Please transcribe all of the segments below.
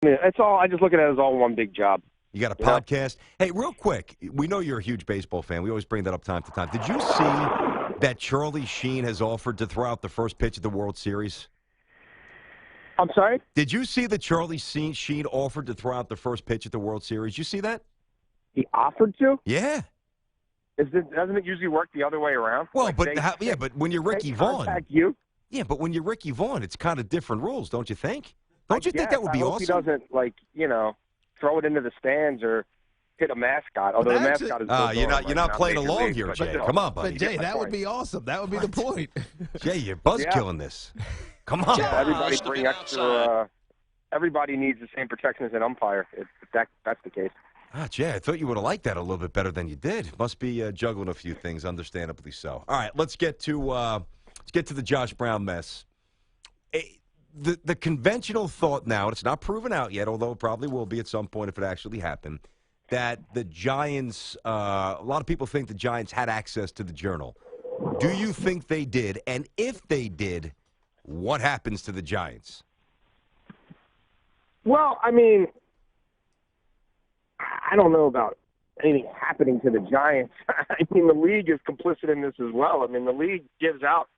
I mean, it's all. I just look at it as all one big job. You got a podcast? Hey, real quick, we know you're a huge baseball fan. We always bring that up time to time. Did you see that Charlie Sheen has offered to throw out the first pitch of the World Series? I'm sorry? Did you see that Charlie Sheen offered to throw out the first pitch at the World Series? You see that? He offered to? Yeah. Doesn't it usually work the other way around? Well, like but when you're Ricky they Vaughn. contact you? Yeah, but when you're Ricky Vaughn, it's kind of different rules, don't you think? Don't you think that would be I hope awesome? He doesn't, throw it into the stands or hit a mascot, although the mascot is you're not playing along here, Jay. Come on, buddy. But, Jay, that would be awesome. That would be the point. Jay, you're buzzkilling this. Come on. Yeah, everybody bring extra. Everybody needs the same protection as an umpire, if that's the case. Jay, I thought you would have liked that a little bit better than you did. Must be juggling a few things, understandably so. All right, let's get to the Josh Brown mess. The conventional thought now, and it's not proven out yet, although it probably will be at some point if it actually happened, that the Giants, a lot of people think the Giants had access to the Journal. Do you think they did? And if they did, what happens to the Giants? Well, I mean, I don't know about anything happening to the Giants. I mean, the league is complicit in this as well. I mean, the league gives out,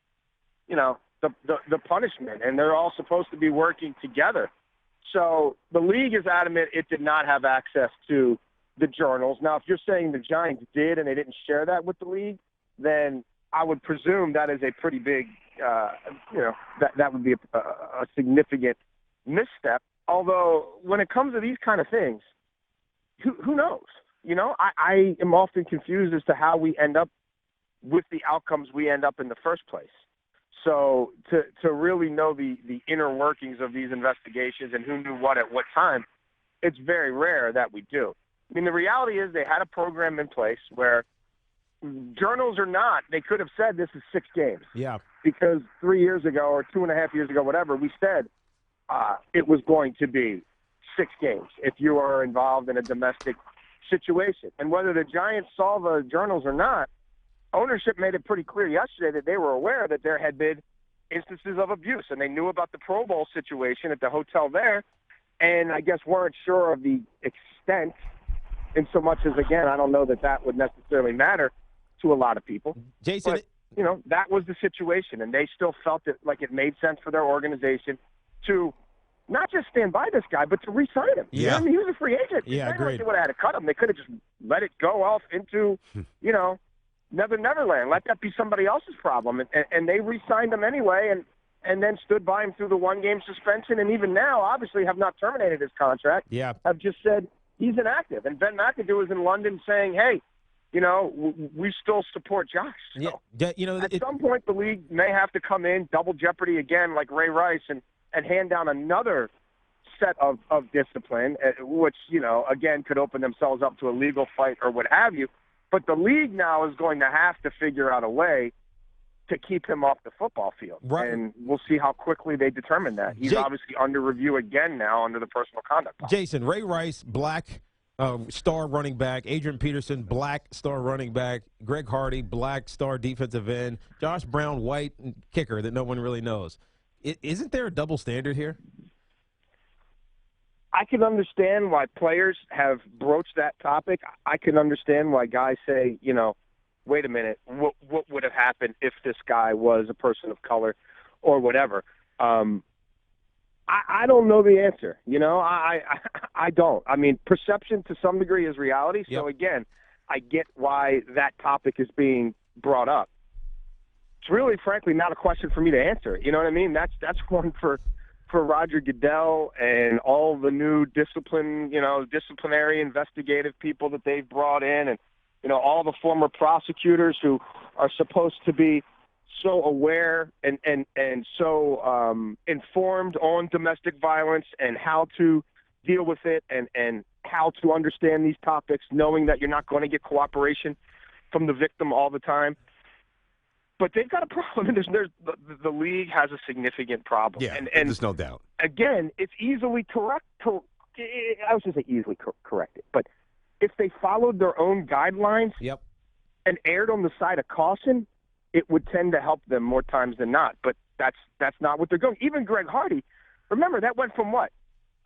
the punishment, and they're all supposed to be working together. So the league is adamant it did not have access to the journals. Now, if you're saying the Giants did and they didn't share that with the league, then I would presume that is a pretty big, that would be a significant misstep. Although when it comes to these kind of things, who knows? I am often confused as to how we end up with the outcomes we end up in the first place. So to really know the inner workings of these investigations and who knew what at what time, it's very rare that we do. I mean, the reality is they had a program in place where, journals or not, they could have said this is 6 games. Yeah. Because 3 years ago or 2.5 years ago, whatever, we said it was going to be 6 games if you are involved in a domestic situation. And whether the Giants saw the journals or not, ownership made it pretty clear yesterday that they were aware that there had been instances of abuse, and they knew about the Pro Bowl situation at the hotel there, and I guess weren't sure of the extent, in so much as, again, I don't know that would necessarily matter to a lot of people. Jason, but, that was the situation, and they still felt it like it made sense for their organization to not just stand by this guy, but to re-sign him. Yeah. I mean, he was a free agent. Yeah, agreed. They would have had to cut him. They could have just let it go off into, Neverland. Let that be somebody else's problem. And they re-signed him anyway and then stood by him through the 1-game suspension. And even now, obviously, have not terminated his contract. Yeah. Have just said he's inactive. And Ben McAdoo is in London saying, hey, we still support Josh. So at some point, the league may have to come in, double jeopardy again, like Ray Rice, and hand down another set of discipline, which, again, could open themselves up to a legal fight or what have you. But the league now is going to have to figure out a way to keep him off the football field. Right. And we'll see how quickly they determine that. He's obviously under review again now under the personal conduct policy. Jason, Ray Rice, black star running back. Adrian Peterson, black star running back. Greg Hardy, black star defensive end. Josh Brown, white kicker that no one really knows. Isn't there a double standard here? I can understand why players have broached that topic. I can understand why guys say, wait a minute, what would have happened if this guy was a person of color or whatever. I don't know the answer. I don't. I mean, perception to some degree is reality. So, again, I get why that topic is being brought up. It's really, frankly, not a question for me to answer. You know what I mean? That's one for Roger Goodell and all the new disciplinary investigative people that they've brought in, and all the former prosecutors who are supposed to be so aware and so informed on domestic violence and how to deal with it and how to understand these topics, knowing that you're not going to get cooperation from the victim all the time. But they've got a problem. The league has a significant problem. Yeah, and there's no doubt. Again, it's easily I was going to say easily corrected, but if they followed their own guidelines and erred on the side of caution, it would tend to help them more times than not. But that's not what they're going. Even Greg Hardy, remember, that went from what?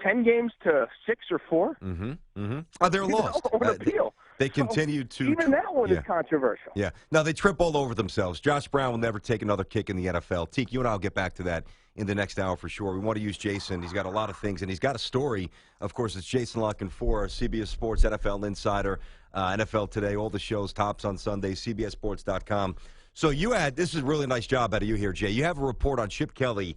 10 games to 6 or 4. Mm-hmm. Mm-hmm. Oh, they're lost. On appeal. They continue to even that one is controversial. Yeah. No, they trip all over themselves. Josh Brown will never take another kick in the NFL. Tiki, you and I will get back to that in the next hour for sure. We want to use Jason. He's got a lot of things, and he's got a story. Of course, it's Jason La Canfora, CBS Sports, NFL Insider, NFL Today, all the shows, Tops on Sunday, CBSSports.com. So this is a really nice job out of you here, Jay. You have a report on Chip Kelly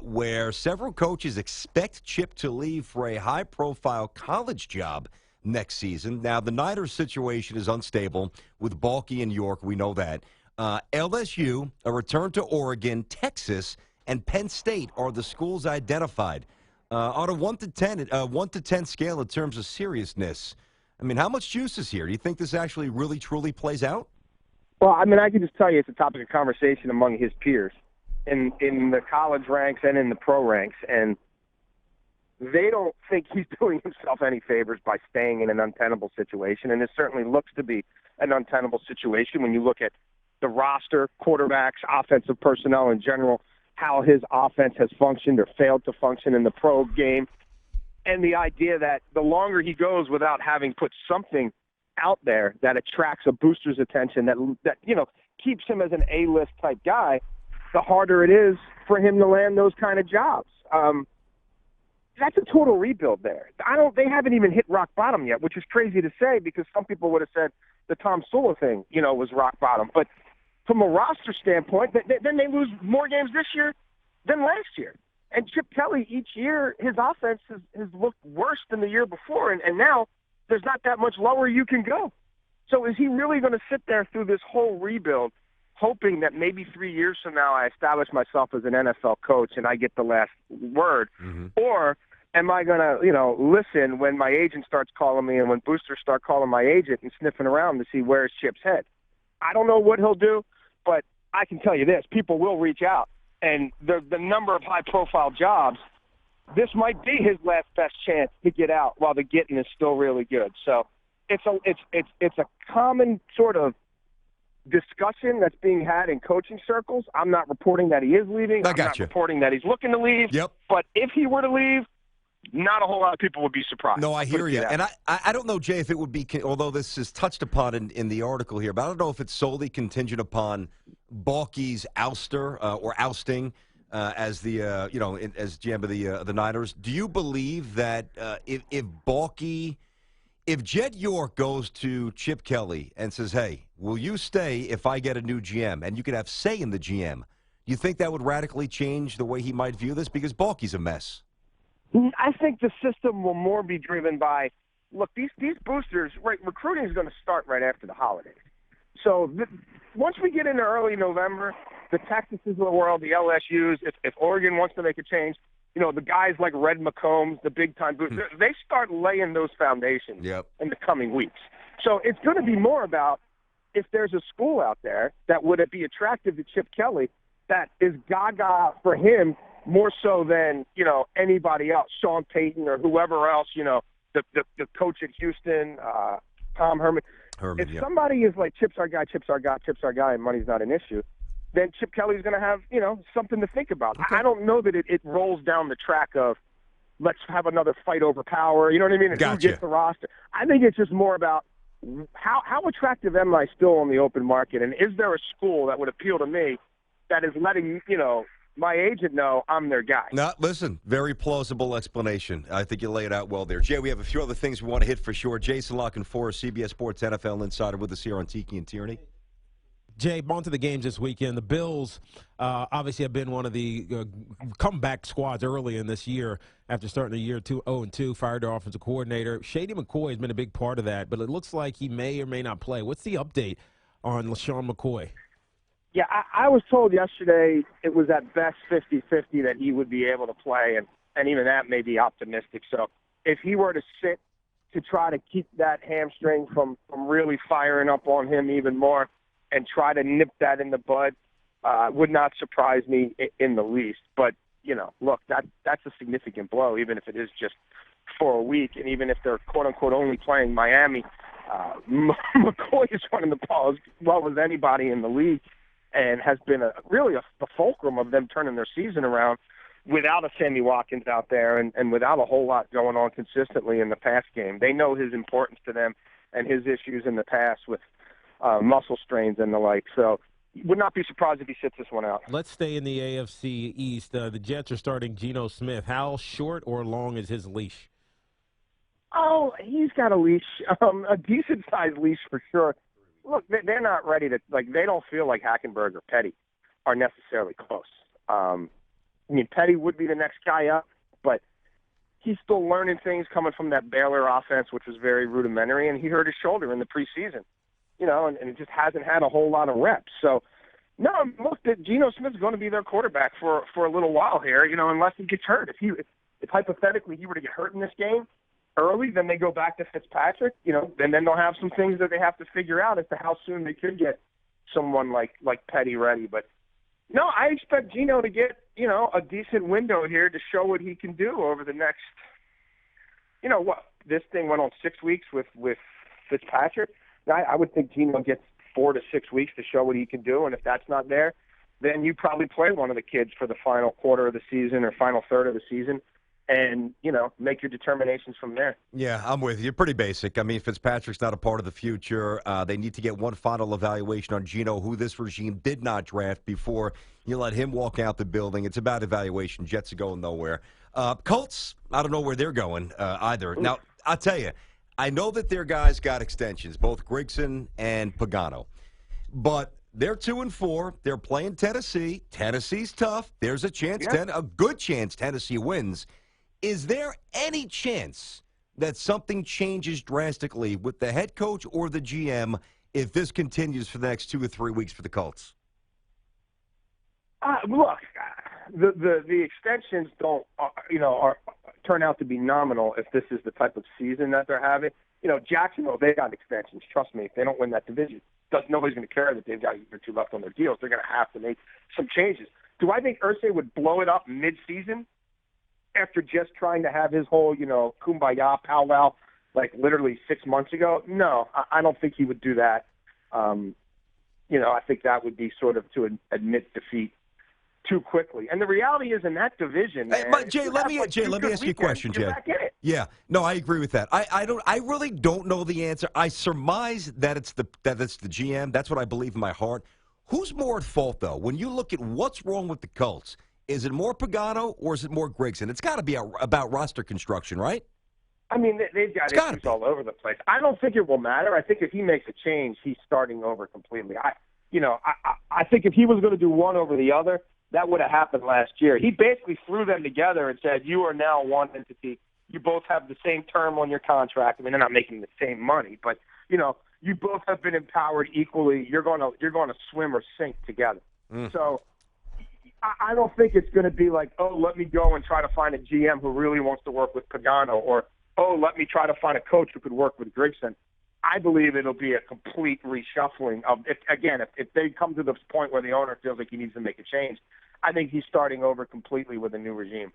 where several coaches expect Chip to leave for a high-profile college job next season. Now, the Niners situation is unstable with Balky and York. We know that. LSU, a return to Oregon, Texas, and Penn State are the schools identified. On a 1 to 10 scale in terms of seriousness, I mean, how much juice is here? Do you think this actually really, truly plays out? Well, I mean, I can just tell you it's a topic of conversation among his peers in the college ranks and in the pro ranks, and they don't think he's doing himself any favors by staying in an untenable situation, and it certainly looks to be an untenable situation when you look at the roster, quarterbacks, offensive personnel in general, how his offense has functioned or failed to function in the pro game, and the idea that the longer he goes without having put something out there that attracts a booster's attention, that keeps him as an A-list type guy, the harder it is for him to land those kind of jobs. That's a total rebuild there. They haven't even hit rock bottom yet, which is crazy to say because some people would have said the Tom Sula thing, was rock bottom. But from a roster standpoint, then they lose more games this year than last year. And Chip Kelly, each year, his offense has looked worse than the year before, and now there's not that much lower you can go. So is he really going to sit there through this whole rebuild hoping that maybe 3 years from now I establish myself as an NFL coach and I get the last word? Mm-hmm. Or am I going to, listen when my agent starts calling me and when boosters start calling my agent and sniffing around to see where's Chip's head? I don't know what he'll do, but I can tell you this. People will reach out. And the number of high-profile jobs, this might be his last best chance to get out while the getting is still really good. So it's a common sort of discussion that's being had in coaching circles. I'm not reporting that he is leaving. I'm not reporting that he's looking to leave. Yep. But if he were to leave, not a whole lot of people would be surprised. No, I hear you. And I don't know, Jay, if it would be, although this is touched upon in the article here, but I don't know if it's solely contingent upon Balky's ouster or ousting as the, as GM of the Niners. Do you believe that if Jed York goes to Chip Kelly and says, hey, will you stay if I get a new GM? And you could have say in the GM. You think that would radically change the way he might view this? Because Balky's a mess. I think the system will more be driven by, look, these boosters, right, recruiting is going to start right after the holidays. So once we get into early November, the Texases of the world, the LSUs, if Oregon wants to make a change, the guys like Red McCombs, the big-time boosters, they start laying those foundations in the coming weeks. So it's going to be more about if there's a school out there that would be attractive to Chip Kelly that is gaga for him more so than, anybody else, Sean Payton or whoever else, the coach at Houston, Tom Herman. If somebody is like, Chip's our guy, and money's not an issue, then Chip Kelly's going to have, something to think about. Okay. I don't know that it rolls down the track of let's have another fight over power, you know what I mean, and who gets the roster. I think it's just more about how attractive am I still on the open market, and is there a school that would appeal to me that is letting, my agent know I'm their guy. Now, listen, very plausible explanation. I think you lay it out well there. Jay, we have a few other things we want to hit for sure. Jason La Canfora, CBS Sports NFL Insider with us here on Tiki and Tierney. Jay, on to the games this weekend. The Bills obviously have been one of the comeback squads early in this year after starting the year 0-2, fired their offensive coordinator. Shady McCoy has been a big part of that, but it looks like he may or may not play. What's the update on LaShawn McCoy? Yeah, I was told yesterday it was at best 50-50 that he would be able to play, and even that may be optimistic. So if he were to sit to try to keep that hamstring from really firing up on him even more and try to nip that in the bud, would not surprise me in the least. But, look, that's a significant blow, even if it is just for a week, and even if they're, quote-unquote, only playing Miami. McCoy is running the ball as well as anybody in the league, and has been really the fulcrum of them turning their season around without a Sammy Watkins out there and without a whole lot going on consistently in the pass game. They know his importance to them and his issues in the past with muscle strains and the like. So would not be surprised if he sits this one out. Let's stay in the AFC East. The Jets are starting Geno Smith. How short or long is his leash? Oh, he's got a leash, a decent-sized leash for sure. Look, they're not ready to, like, they don't feel like Hackenberg or Petty are necessarily close. I mean, Petty would be the next guy up, but he's still learning things coming from that Baylor offense, which was very rudimentary, and he hurt his shoulder in the preseason, and it just hasn't had a whole lot of reps. So, no, look, Geno Smith's going to be their quarterback for a little while here, unless he gets hurt. If hypothetically he were to get hurt in this game early, then they go back to Fitzpatrick, and then they'll have some things that they have to figure out as to how soon they could get someone like Petty ready. But, no, I expect Geno to get, a decent window here to show what he can do over the next, this thing went on 6 weeks with Fitzpatrick. I would think Geno gets 4 to 6 weeks to show what he can do, and if that's not there, then you probably play one of the kids for the final quarter of the season or final third of the season and, make your determinations from there. Yeah, I'm with you. Pretty basic. I mean, Fitzpatrick's not a part of the future. They need to get one final evaluation on Geno, who this regime did not draft before you let him walk out the building. It's about evaluation. Jets are going nowhere. Colts, I don't know where they're going either. Ooh. Now, I'll tell you, I know that their guys got extensions, both Grigson and Pagano. But they're 2-4. They're playing Tennessee. Tennessee's tough. There's a chance, a good chance Tennessee wins. Is there any chance that something changes drastically with the head coach or the GM if this continues for the next 2 or 3 weeks for the Colts? Look, the extensions don't, turn out to be nominal if this is the type of season that they're having. Jacksonville, they got extensions. Trust me, if they don't win that division, nobody's going to care that they've got a year or two left on their deals. They're going to have to make some changes. Do I think Irsay would blow it up mid-season after just trying to have his whole, kumbaya powwow, like literally 6 months ago? No, I don't think he would do that. I think that would be sort of to admit defeat too quickly. And the reality is in that division, man, but Jay, let me ask you a question, Jay. Yeah, no, I agree with that. I really don't know the answer. I surmise that it's the GM. That's what I believe in my heart. Who's more at fault though? When you look at what's wrong with the Colts, is it more Pagano or is it more Grigson? It's got to be about roster construction, right? I mean, they've got issues all over the place. I don't think it will matter. I think if he makes a change, he's starting over completely. I think if he was going to do one over the other, that would have happened last year. He basically threw them together and said, you are now one entity. You both have the same term on your contract. I mean, they're not making the same money, but, you both have been empowered equally. You're going to swim or sink together. So I don't think it's going to be like, oh, let me go and try to find a GM who really wants to work with Pagano, or, oh, let me try to find a coach who could work with Grigson. I believe it'll be a complete reshuffling of, if they come to the point where the owner feels like he needs to make a change, I think he's starting over completely with a new regime.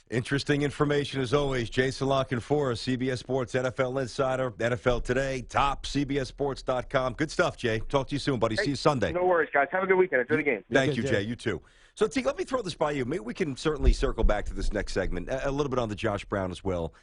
Interesting information as always. Jason Canfora, CBS Sports NFL Insider, NFL Today, topcbssports.com. Good stuff, Jay. Talk to you soon, buddy. See you Sunday. No worries, guys. Have a good weekend. Enjoy the game. Thank you, Jay. You too. So, T, let me throw this by you. Maybe we can certainly circle back to this next segment, a little bit on the Josh Brown as well.